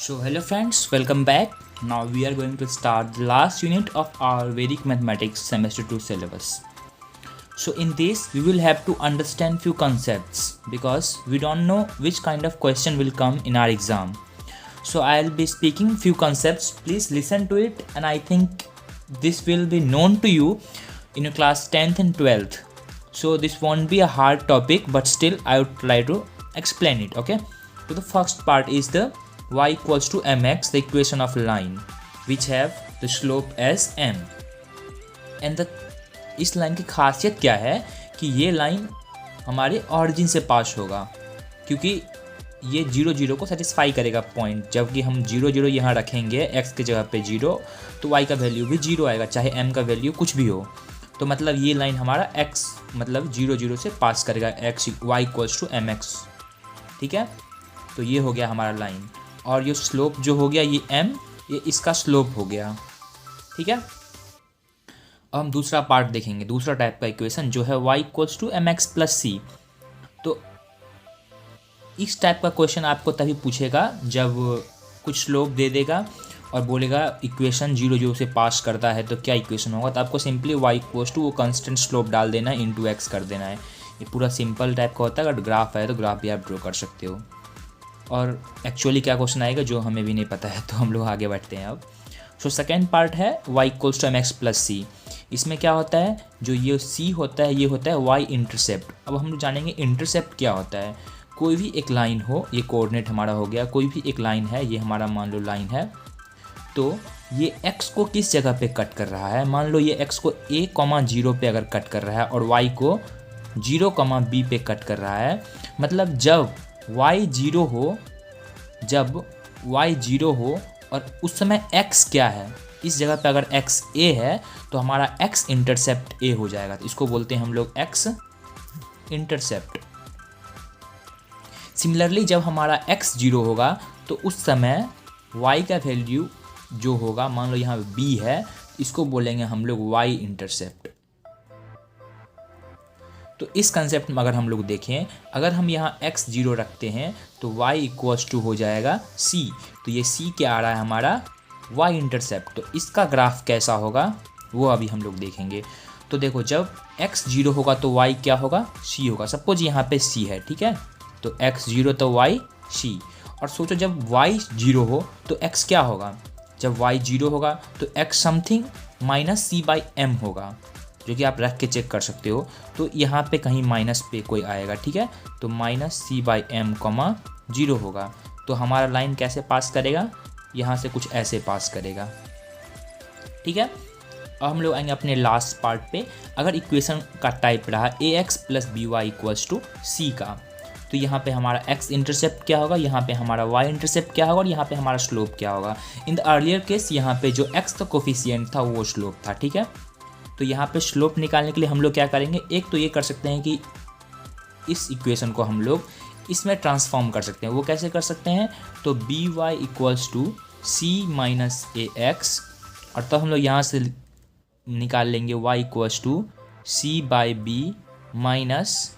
So hello friends, welcome back. Now we are going to start the last unit of our Vedic Mathematics semester 2 syllabus. So in this we will have to understand few concepts because we don't know which kind of question will come in our exam. So I'll be speaking few concepts. Please listen to it, and I think this will be known to you in your class 10th and 12th. So this won't be a hard topic, but still I would try to explain it. Okay. So the first part is the y equals to mx, the equation of line which have the slope as m. And the इस line की खासियत क्या है कि ये line हमारे origin से पास होगा, क्योंकि ये 0 को सेटिस्फाई करेगा पॉइंट. जबकि हम 0 यहाँ रखेंगे x की जगह पे 0, तो y का वैल्यू भी 0 आएगा, चाहे m का वैल्यू कुछ भी हो. तो मतलब ये लाइन हमारा x मतलब 0 से पास करेगा x y equals to mx. ठीक है, तो ये हो गया हमारा लाइन. और ये स्लोप जो हो गया ये m, ये इसका स्लोप हो गया. ठीक है, अब हम दूसरा पार्ट देखेंगे, दूसरा टाइप का इक्वेशन जो है y equals to mx plus c. तो इस टाइप का क्वेश्चन आपको तभी पूछेगा जब कुछ स्लोप दे देगा और बोलेगा इक्वेशन 0 से पास करता है तो क्या इक्वेशन होगा. तो आपको सिंपली y इक्वल्स टू वो कांस्टेंट स्लोप डाल देना है, इंटू x कर देना है. ये पूरा सिंपल टाइप का होता है. अगर ग्राफ है तो ग्राफ भी आप ड्रॉ कर सकते हो. और एक्चुअली क्या क्वेश्चन आएगा जो हमें भी नहीं पता है, तो हम लोग आगे बढ़ते हैं अब. सो सेकेंड पार्ट है y equals to mx plus C. इसमें क्या होता है, जो ये c होता है ये होता है y इंटरसेप्ट. अब हम लोग जानेंगे इंटरसेप्ट क्या होता है. कोई भी एक लाइन हो, ये कोऑर्डिनेट हमारा हो गया, कोई भी एक लाइन है, ये हमारा मान लो लाइन है, तो ये x को किस जगह पे कट कर रहा है. मान लो ये x को a,0 पे अगर कट कर रहा है और y को 0,b पे कट कर रहा है. मतलब जब y 0 हो, जब y 0 हो और उस समय x क्या है, इस जगह पे अगर x a है तो हमारा x इंटरसेप्ट a हो जाएगा. तो इसको बोलते हैं हम लोग x इंटरसेप्ट. सिमिलरली जब हमारा x 0 होगा तो उस समय y का वैल्यू जो होगा, मान लो यहाँ b है, इसको बोलेंगे हम लोग y इंटरसेप्ट. तो इस कंसेप्ट में अगर हम लोग देखें, अगर हम यहाँ x 0 रखते हैं तो y इक्वल्स टू हो जाएगा c. तो ये c क्या आ रहा है हमारा y इंटरसेप्ट. तो इसका ग्राफ कैसा होगा वो अभी हम लोग देखेंगे. तो देखो जब x 0 होगा तो y क्या होगा, c होगा. सपोज यहाँ पे c है, ठीक है, तो x 0 तो y c. और सोचो जब y 0 हो तो x क्या होगा. जब y 0 होगा तो x something minus c by m होगा, जो कि आप रख के चेक कर सकते हो. तो यहाँ पे कहीं माइनस पे कोई आएगा, ठीक है, तो माइनस c बाई m 0 होगा. तो हमारा लाइन कैसे पास करेगा, यहाँ से कुछ ऐसे पास करेगा. ठीक है, अब हम लोग आएंगे अपने लास्ट पार्ट पे. अगर इक्वेशन का टाइप रहा ax plus B Y equals to C का, तो यहाँ पे हमारा x इंटरसेप्ट क्या होगा, यहाँ पे हमारा y इंटरसेप्ट क्या होगा और यहाँ पे हमारा स्लोप क्या होगा. इन द अर्लियर केस यहाँ पे जो x का कोफिशिएंट था वो स्लोप था. ठीक है, तो यहाँ पे स्लोप निकालने के लिए हम लोग क्या करेंगे, एक तो ये कर सकते हैं कि इस इक्वेशन को हम लोग इसमें ट्रांसफॉर्म कर सकते हैं. वो कैसे कर सकते हैं, तो B Y equals to C minus A X, और तब हम लोग यहाँ से निकाल लेंगे y equals to C by B minus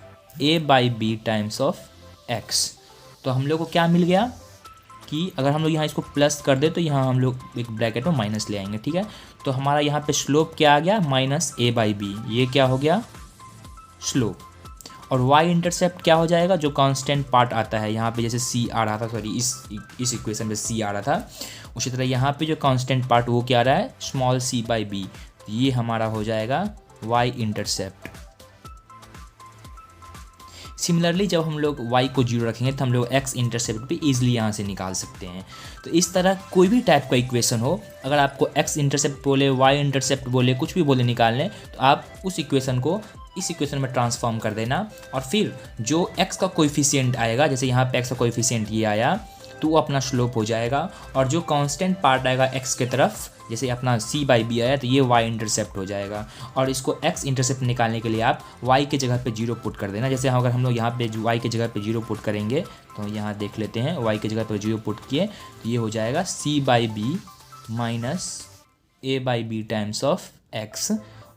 A by B times of x. तो हम लोग को क्या मिल गया कि अगर हम लोग यहाँ इसको प्लस कर दे तो यहाँ हम लोग एक ब्रैकेट में माइनस ले आएंगे. ठीक है, तो हमारा यहाँ पे स्लोप क्या आ गया, माइनस ए बाई बी. ये क्या हो गया स्लोप. और y इंटरसेप्ट क्या हो जाएगा, जो कांस्टेंट पार्ट आता है यहाँ पे, जैसे c आ रहा था, सॉरी इस इक्वेशन में c आ रहा था, उसी तरह यहाँ पे जो कांस्टेंट पार्ट वो क्या आ रहा है, स्मॉल c बाई बी. ये हमारा हो जाएगा y इंटरसेप्ट. सिमिलरली जब हम लोग y को 0 रखेंगे तो हम लोग x इंटरसेप्ट भी ईजिली यहाँ से निकाल सकते हैं. तो इस तरह कोई भी टाइप का इक्वेशन हो, अगर आपको x इंटरसेप्ट बोले, y इंटरसेप्ट बोले, कुछ भी बोले निकालने, तो आप उस इक्वेशन को इस इक्वेशन में ट्रांसफॉर्म कर देना. और फिर जो x का कोएफिशिएंट आएगा, जैसे यहाँ पे x का कोएफिशिएंट ये आया, तो वो अपना स्लोप हो जाएगा. और जो कांस्टेंट पार्ट आएगा x के तरफ, जैसे अपना c बाई बी आया, तो ये y इंटरसेप्ट हो जाएगा. और इसको x इंटरसेप्ट निकालने के लिए आप y के जगह पे 0 पुट कर देना. जैसे अगर हम लोग यहाँ पे y के जगह पे 0 पुट करेंगे, तो यहाँ देख लेते हैं, y के जगह पे 0 पुट किए तो ये हो जाएगा c by B minus A by B times of x.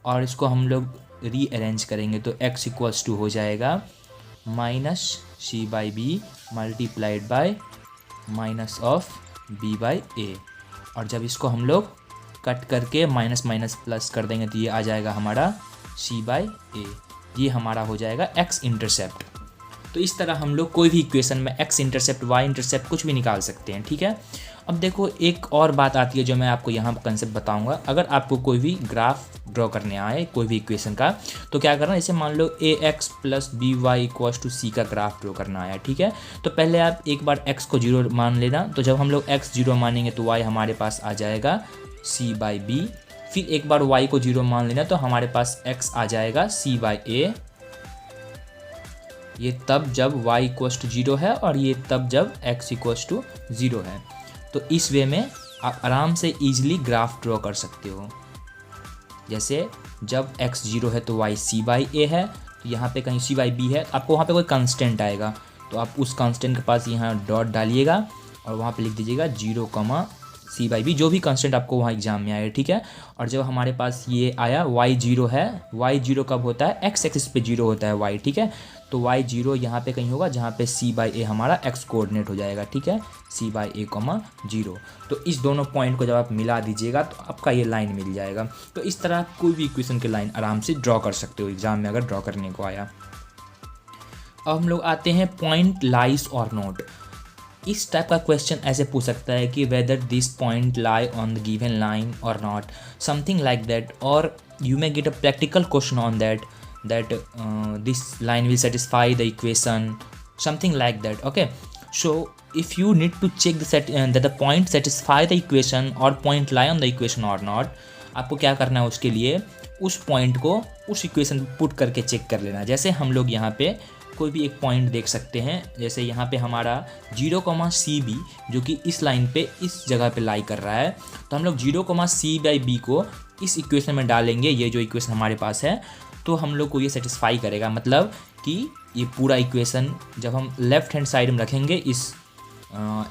और इसको हम लोग रीअरेंज करेंगे तो x इक्वल्स टू हो जाएगा minus c by B multiplied by minus of B by A. और जब इसको हम लोग कट करके माइनस माइनस प्लस कर देंगे तो ये आ जाएगा हमारा सी बाई ए। ये हमारा हो जाएगा एक्स इंटरसेप्ट। तो इस तरह हम लोग कोई भी इक्वेशन में एक्स इंटरसेप्ट वाई इंटरसेप्ट कुछ भी निकाल सकते हैं, ठीक है। अब देखो एक और बात आती है जो मैं आपको यहाँ कंसेप्ट बताऊंगा। अगर आपको कोई भी ग्राफ ड्रॉ करने आए कोई भी इक्वेशन का, तो क्या करना, जैसे मान लो A X plus B Y equals to C का ग्राफ ड्रॉ करना आया, ठीक है। तो पहले आप एक बार एक्स को 0 मान लेना। तो जब हम लोग एक्स 0 मानेंगे तो वाई हमारे पास आ जाएगा सी बाई बी। फिर एक बार वाई को 0 मान लेना तो हमारे पास एक्स आ जाएगा सी बाई ए। ये तब जब y इक्वल्स टू 0 है और ये तब जब x इक्वल्स टू 0 है। तो इस वे में आप आराम से ईजिली ग्राफ ड्रॉ कर सकते हो। जैसे जब x 0 है तो y c बाई ए है, तो यहाँ पे कहीं c बाई बी है, आपको वहाँ पे कोई कांस्टेंट आएगा तो आप उस कांस्टेंट के पास यहाँ डॉट डालिएगा और वहाँ पे लिख दीजिएगा 0, सी बाई बी, जो भी कांस्टेंट आपको वहाँ एग्जाम में आया, ठीक है। और जब हमारे पास ये आया y 0 है, y 0 कब होता है, x एक्सिस पे 0 होता है y, ठीक है। तो y 0 यहाँ पे कहीं होगा जहाँ पे c बाई ए हमारा x कोऑर्डिनेट हो जाएगा, ठीक है, c बाई ए 0। तो इस दोनों पॉइंट को जब आप मिला दीजिएगा तो आपका ये लाइन मिल जाएगा। तो इस तरह आप कोई भी इक्वेशन की लाइन आराम से ड्रॉ कर सकते हो एग्जाम में अगर ड्रॉ करने को आया। अब हम लोग आते हैं पॉइंट लाइज और नॉट। इस टाइप का क्वेश्चन ऐसे पूछ सकता है कि whether this point lie on the given line और नॉट, समथिंग लाइक दैट, और you may get a practical question on that this line will satisfy the equation, something like that, okay. So if you need to check that the point satisfy the equation or point lie on the equation or not, आपको क्या करना है, उसके लिए उस point को उस equation put करके चेक कर लेना। जैसे हम लोग यहाँ पे कोई भी एक पॉइंट देख सकते हैं, जैसे यहाँ पे हमारा 0, सी बी जो कि इस लाइन पे इस जगह पे लाई कर रहा है, तो हम लोग 0, सी बाई बी को इस इक्वेशन में डालेंगे, ये जो इक्वेशन हमारे पास है, तो हम लोग को ये सेटिस्फाई करेगा। मतलब कि ये पूरा इक्वेशन जब हम लेफ्ट हैंड साइड में रखेंगे, इस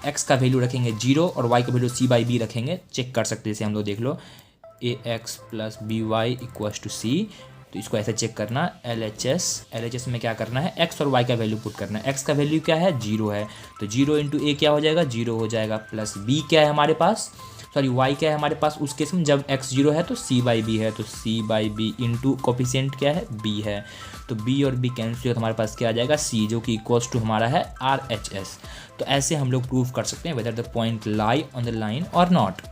x का वैल्यू रखेंगे 0 और y का वैल्यू c बाई बी रखेंगे, चेक कर सकते हैं। जैसे हम लोग देख लो A X plus B Y equals to C, तो इसको ऐसे चेक करना। LHS में क्या करना है, x और y का वैल्यू पुट करना है। x का वैल्यू क्या है, 0 है, तो 0 इंटू ए क्या हो जाएगा, 0 हो जाएगा, प्लस b क्या है हमारे पास, सॉरी y क्या है हमारे पास उस केस में जब x 0 है तो c बाई बी है, तो c by B into coefficient क्या है, b है, तो b और b कैंसिल तो हमारे पास क्या आ जाएगा, c, जो कि इक्वल्स टू हमारा है RHS। तो ऐसे हम लोग प्रूव कर सकते हैं whether the point lie on the line और नॉट।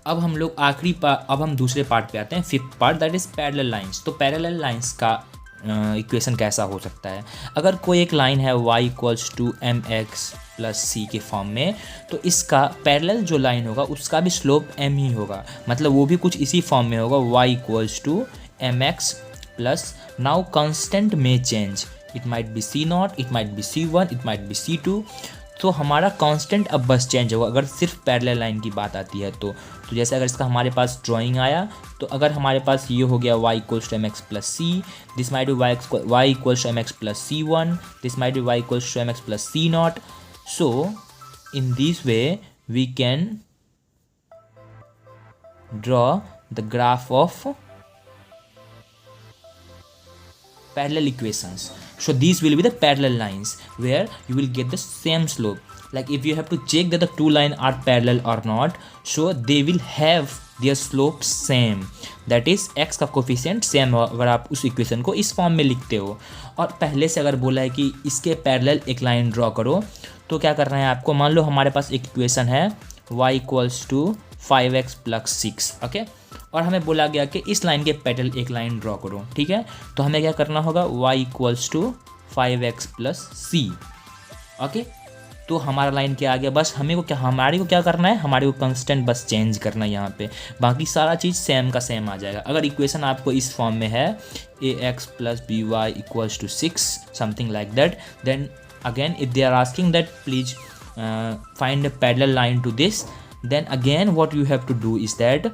अब हम लोग अब हम दूसरे पार्ट पे आते हैं, fifth part, that is parallel lines. तो पैरेलल लाइंस का इक्वेशन कैसा हो सकता है। अगर कोई एक लाइन है y equals to M X plus C के फॉर्म में, तो इसका पैरेलल जो लाइन होगा उसका भी स्लोप m ही होगा, मतलब वो भी कुछ इसी फॉर्म में होगा, y equals to M X plus, now constant में change, it might be C not, it might be C1, it might be C2। तो हमारा कांस्टेंट अब बस चेंज होगा अगर सिर्फ पैरेलल लाइन की बात आती है तो जैसे अगर इसका हमारे पास ड्राइंग आया, तो अगर हमारे पास ये हो गया y equals to M X plus सी, this might be y equals to M X plus C1, this might be y equals to M X plus C naught. So in this way we can draw the graph of parallel equations. So these will be the parallel lines where you will get the same slope. Like if you have to check that the two lines are parallel or not, so they will have their slope same. That is x का coefficient same हो अगर आप उस equation को इस form में लिखते हो। और पहले से अगर बोला है कि इसके पैरेलल एक लाइन ड्रॉ करो, तो क्या करना है आपको, मान लो हमारे पास एक इक्वेशन है y equals to 5x plus 6, okay, और हमें बोला गया कि इस लाइन के पैरेलल एक लाइन ड्रॉ करो, ठीक है। तो हमें क्या करना होगा, y equals to 5x plus C, okay. तो हमारा लाइन क्या आ गया, बस हमारे को क्या करना है, हमारे को कांस्टेंट बस चेंज करना है यहाँ पे, बाकी सारा चीज़ सेम का सेम आ जाएगा। अगर इक्वेशन आपको इस फॉर्म में है ax plus B Y equals to 6 something like that, then again if they are asking that please find a parallel line to this, then again what you have to do is that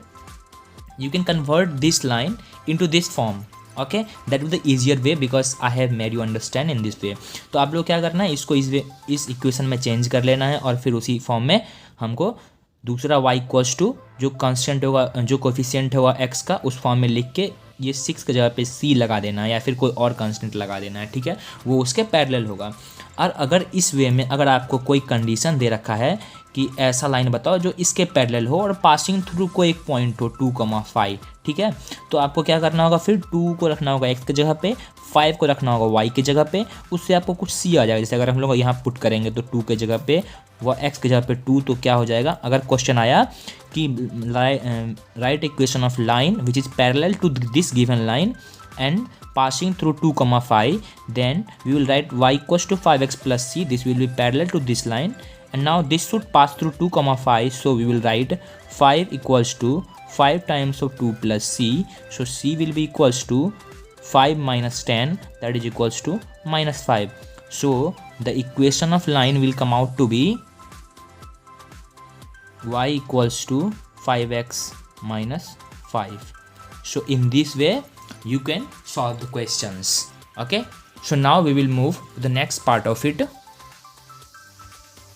you can convert this line into this form, okay, that is the easier way because I have made you understand in this way। तो आप लोग क्या करना है, इसको इस equation में change कर लेना है और फिर उसी फॉर्म में हमको दूसरा y इक्वल्स टू जो कांस्टेंट होगा, जो कोफिशिएंट होगा x का, उस फॉर्म में लिख के ये 6 की जगह पे c लगा देना है या फिर कोई और कांस्टेंट लगा देना है, ठीक है, वो उसके पैरेलल होगा। और अगर इस वे में अगर आपको कोई कंडीशन दे रखा है कि ऐसा लाइन बताओ जो इसके पैरेलल हो और पासिंग थ्रू को एक पॉइंट हो 2,5, ठीक है। तो आपको क्या करना होगा, फिर 2 को रखना होगा x की जगह पे, 5 को रखना होगा y की जगह पे, उससे आपको कुछ c आ जाएगा। जैसे अगर हम लोग यहाँ पुट करेंगे तो 2 के जगह पे व x की जगह पे 2, तो क्या हो जाएगा, अगर क्वेश्चन आया कि write equation of line which is parallel to this given line and passing through 2,5, then we will write y equals to 5x plus c. This will be parallel to this line, and now this should pass through 2,5, so we will write 5 equals to 5 times of 2 plus c. So c will be equals to 5 minus 10, that is equals to minus 5. So the equation of line will come out to be y equals to 5x minus 5. So in this way you can solve the questions. Okay, so now we will move to the next part of it.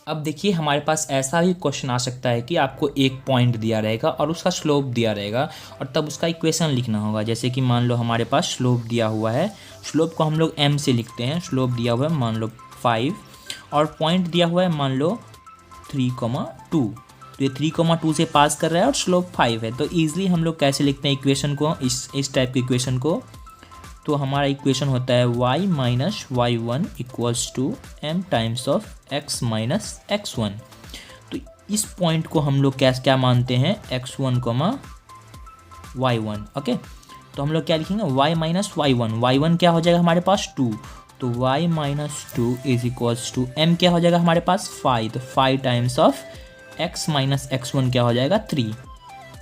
अब देखिए हमारे पास ऐसा भी question आ सकता है कि आपको एक पॉइंट दिया रहेगा और उसका स्लोप दिया रहेगा और तब उसका इक्वेशन लिखना होगा। जैसे कि मान लो हमारे पास स्लोप दिया हुआ है, स्लोप को हम लोग m से लिखते हैं। स्लोप दिया हुआ है मान लो 5 और पॉइंट दिया हुआ है मान लो 3,2। तो ये 3,2 से पास कर रहा है और स्लोप 5 है। तो ईजिली हम लोग कैसे लिखते हैं इक्वेशन को, इस टाइप की इक्वेशन को। तो हमारा इक्वेशन होता है y minus y1 equals to m times of x minus x1। तो इस पॉइंट को हम लोग क्या मानते हैं, x1, y1। ओके, तो हम लोग क्या लिखेंगे, y माइनस y1। y1 क्या हो जाएगा हमारे पास 2, तो y minus 2 is equals to m क्या हो जाएगा हमारे पास 5, तो 5 times of x minus x1 क्या हो जाएगा 3।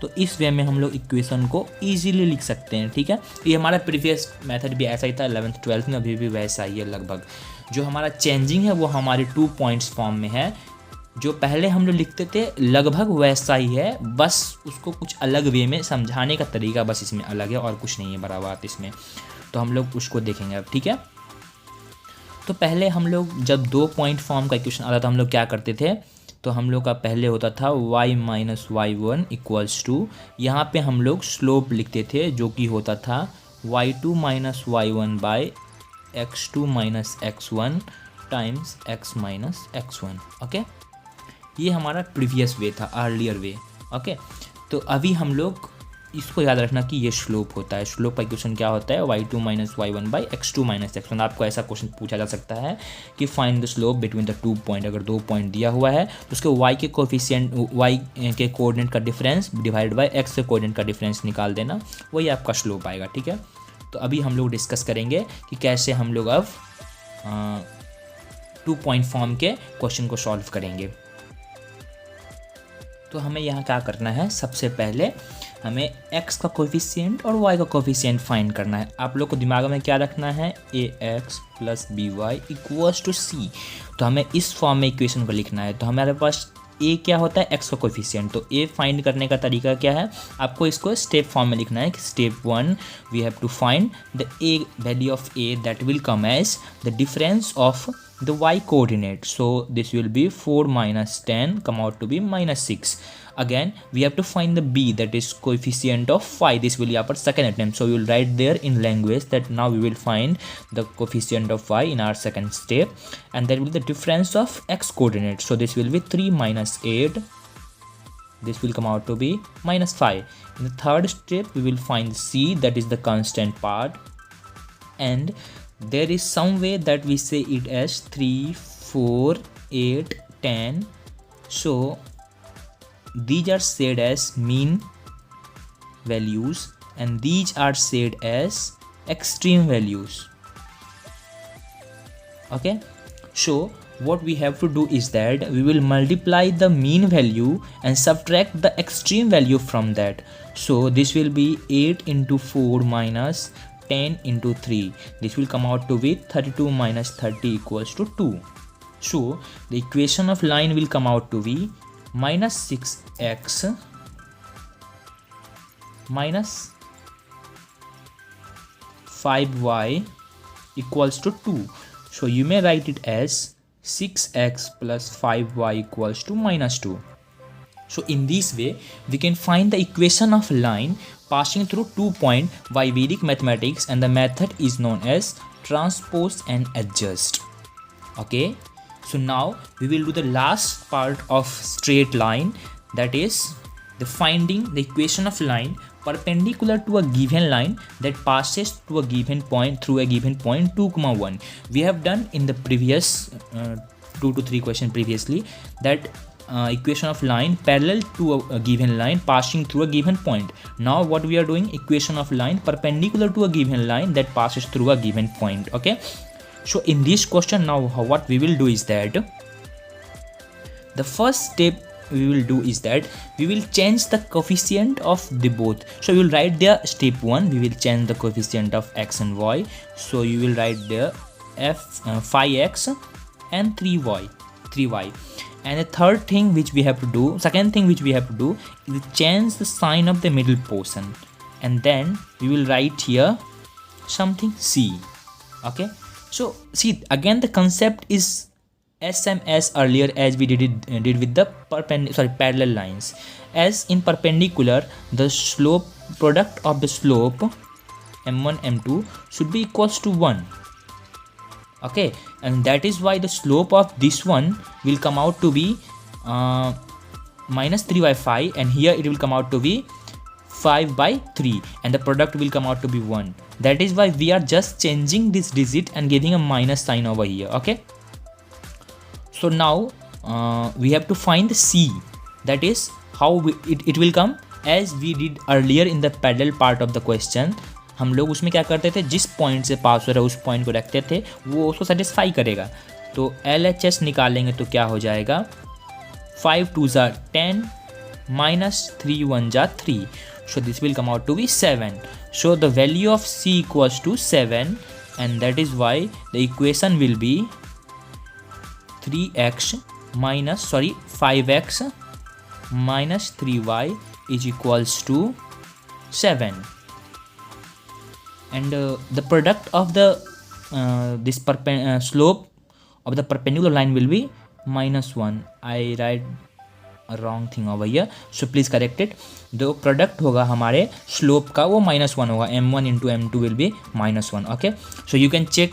तो इस वे में हम लोग इक्वेशन को इजीली लिख सकते हैं, ठीक है। ये हमारा प्रीवियस मेथड भी ऐसा ही था 11th 12th में, अभी भी वैसा ही है लगभग। जो हमारा चेंजिंग है वो हमारे 2 पॉइंट्स फॉर्म में है। जो पहले हम लोग लिखते थे लगभग वैसा ही है, बस उसको कुछ अलग वे में समझाने का तरीका बस इसमें अलग है और कुछ नहीं है बड़ा बात इसमें। तो हम लोग उसको देखेंगे अब, ठीक है। तो पहले हम लोग जब 2 पॉइंट फॉर्म का इक्वेशन आता था हम लोग क्या करते थे, तो हम लोग का पहले होता था y minus y1 equals to, यहाँ पे हम लोग स्लोप लिखते थे जो कि होता था y2 minus y1 by x2 minus x1 times x minus x1। Okay, ये हमारा प्रीवियस वे था, अर्लियर वे। ओके, तो अभी हम लोग इसको याद रखना कि ये स्लोप होता है। स्लोप का इक्वेशन क्या होता है, y2 minus y1 by x2 minus x1। आपको ऐसा क्वेश्चन पूछा जा सकता है कि find the slope between the 2 point. अगर 2 पॉइंट दिया हुआ है तो उसके y के कोफिशिएंट, y के कोऑर्डिनेट का डिफरेंस डिवाइड बाय x के कोऑर्डिनेट का डिफरेंस निकाल देना, वही आपका स्लोप आएगा, ठीक है। तो अभी हम लोग डिस्कस करेंगे कि कैसे हम लोग अब 2 पॉइंट फॉर्म के क्वेश्चन को सॉल्व करेंगे। तो हमें यहाँ क्या करना है, सबसे पहले हमें x का कोफिशिएंट और y का कोफिशिएंट फाइंड करना है। आप लोग को दिमाग में क्या रखना है, ax plus by equals to c। तो हमें इस फॉर्म में इक्वेशन को लिखना है। तो हमारे पास a क्या होता है, x का कोफिशिएंट। तो a फाइंड करने का तरीका क्या है, आपको इसको स्टेप फॉर्म में लिखना है कि step 1 we have to find the a value of a that will come as the difference of the y coordinate. So this will be 4 minus 10 come out to be minus 6. Again we have to find the b, that is coefficient of phi. This will be our second attempt, so we will write there in language that now we will find the coefficient of phi in our second step, and that will be the difference of x coordinate. So this will be 3 minus 8, this will come out to be minus 5. In the third step we will find c, that is the constant part, and there is some way that we say it as 3, 4, 8, 10. So these are said as mean values and these are said as extreme values. Okay, so what we have to do is that we will multiply the mean value and subtract the extreme value from that. So this will be 8 into 4 minus 10 into 3. This will come out to be 32 minus 30 equals to 2. So the equation of line will come out to be minus 6x minus 5y equals to 2. So you may write it as 6x plus 5y equals to minus 2. So in this way we can find the equation of line passing through 2 point by Vedic mathematics, and the method is known as transpose and adjust. Okay, So now we will do the last part of straight line, that is the finding the equation of line perpendicular to a given line that passes to a given point through a given point 2, 1. We have done in the previous 2 to 3 question previously that equation of line parallel to a given line passing through a given point. Now what we are doing, equation of line perpendicular to a given line that passes through a given point. Okay, so in this question now what we will do is that the first step we will do is that we will change the coefficient of the both. So we will write there step 1, we will change the coefficient of x and y. So you will write there 5x and 3y. And the third thing which we have to do, second thing which we have to do is change the sign of the middle portion, and then we will write here something c. Okay, so see again the concept is same as earlier as we did with the parallel lines. As in perpendicular, the slope product of the slope m1 m2 should be equals to 1. Okay, and that is why the slope of this one will come out to be minus 3 by 5, and here it will come out to be 5 by 3, and the product will come out to be 1. That is why we are just changing this digit and giving a minus sign over here. Okay, so now we have to find the c, that is how it will come as we did earlier in the parallel part of the question. हम लोग उसमें क्या करते थे, जिस point से पास हो रहा है उस पॉइंट को रखते थे, वो उसको सेटिस्फाई करेगा. तो LHS निकालेंगे तो क्या हो जाएगा, 5 2 ज़ा 10 minus 3 1 ज़ा 3. So this will come out to be 7. So the value of c equals to 7, and that is why the equation will be 5x minus 3y is equals to 7. And the product of the this slope of the perpendicular line will be -1. I write a wrong thing over here, so please correct it. The product होगा हमारे slope का वो -1 होगा, m1 into m2 will be -1. Okay, so you can check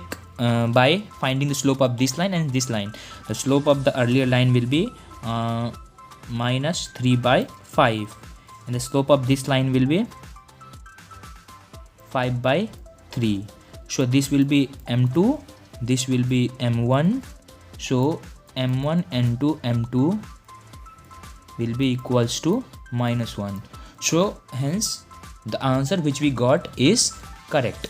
by finding the slope of this line and this line. The slope of the earlier line will be minus 3 by 5, and the slope of this line will be 5 by 3. So this will be m2, this will be m1. So m1 and m2 will be equals to -1. So hence the answer which we got is correct.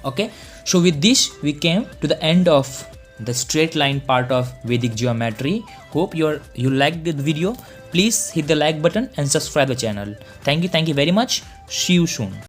Okay, so with this we came to the end of the straight line part of Vedic geometry. Hope you liked the video. Please hit the like button and subscribe the channel. Thank you very much. See you soon.